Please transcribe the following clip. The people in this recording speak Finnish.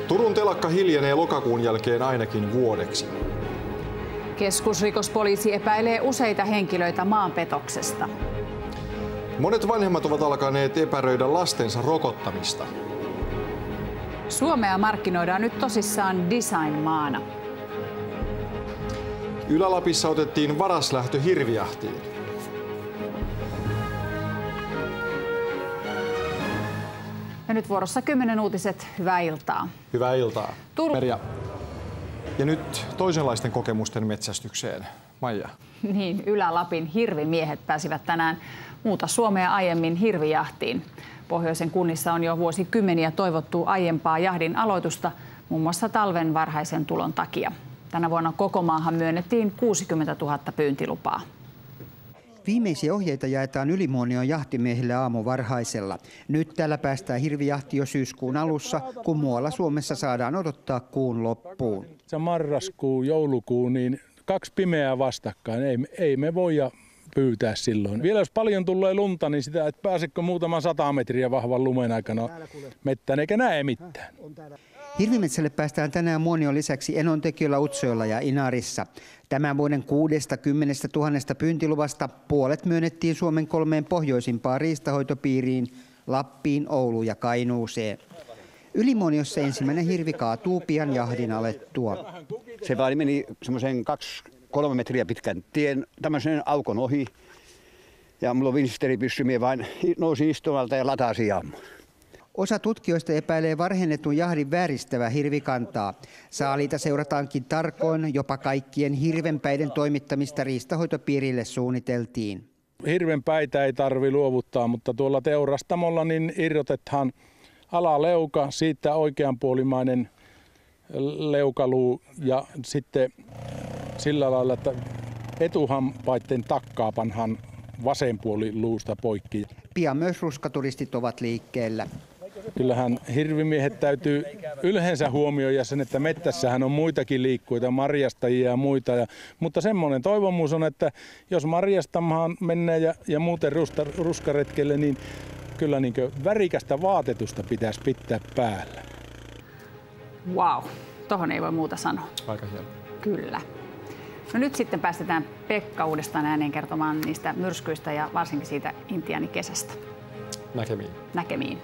Turun telakka hiljenee lokakuun jälkeen ainakin vuodeksi. Keskusrikospoliisi epäilee useita henkilöitä maanpetoksesta. Monet vanhemmat ovat alkaneet epäröidä lastensa rokottamista. Suomea markkinoidaan nyt tosissaan design-maana. Ylä-Lapissa otettiin varaslähtö hirvijahtiin. Ja nyt vuorossa 10 uutiset. Hyvää iltaa. Hyvää iltaa. Ja nyt toisenlaisten kokemusten metsästykseen. Maija. Niin, Ylä-Lapin hirvimiehet pääsivät tänään muuta Suomea aiemmin hirvijahtiin. Pohjoisen kunnissa on jo vuosikymmeniä toivottu aiempaa jahdin aloitusta, muun muassa talven varhaisen tulon takia. Tänä vuonna koko maahan myönnettiin 60 000 pyyntilupaa. Viimeisiä ohjeita jaetaan Ylimuonion jahtimiehille aamuvarhaisella. Nyt täällä päästään hirvijahti jo syyskuun alussa, kun muualla Suomessa saadaan odottaa kuun loppuun. Se marraskuu, joulukuu, niin 2 pimeää vastakkain. Ei me voida pyytää silloin. Vielä jos paljon tulee lunta, niin sitä, että pääsekö muutaman 100 metriä vahvan lumen aikana mettään, eikä näe mitään. Hirvimetsälle päästään tänään Muonion lisäksi Enontekiöllä, Utsjoella ja Inarissa. Tämän vuoden 60 000 pyyntiluvasta puolet myönnettiin Suomen 3 pohjoisimpaan riistanhoitopiiriin, Lappiin, Ouluun ja Kainuuseen. Ylimuoniossa ensimmäinen hirvi kaatuu pian jahdin alettua. Se vaan meni semmoisen 2-3 metriä pitkän tien tämmöisen aukon ohi. Ja mulla on vinsteripyssy, minä vain nousin istumalta ja latasin ammun. Osa tutkijoista epäilee varhennetun jahdin vääristävää hirvikantaa. Saaliita seurataankin tarkoin, jopa kaikkien hirvenpäiden toimittamista riistanhoitopiirille suunniteltiin. Hirvenpäitä ei tarvitse luovuttaa, mutta tuolla teurastamolla niin irrotetaan alaleuka, siitä oikeanpuolimainen leukaluu ja sitten sillä lailla, että etuhampaiden takkaa panhan vasen puoli luusta poikki. Pian myös ruskaturistit ovat liikkeellä. Kyllähän hirvimiehet täytyy yleensä huomioida sen, että mettässähän on muitakin liikkuita, marjastajia ja muita. Mutta semmoinen toivomus on, että jos marjastamaan menee ja muuten ruskaretkelle, niin kyllä niin värikästä vaatetusta pitäisi pitää päällä. Wow, tohon ei voi muuta sanoa. Aika hieno. Kyllä. No nyt sitten päästetään Pekka uudestaan ääneen kertomaan niistä myrskyistä ja varsinkin siitä intiaanikesästä. Näkemiin. Näkemiin.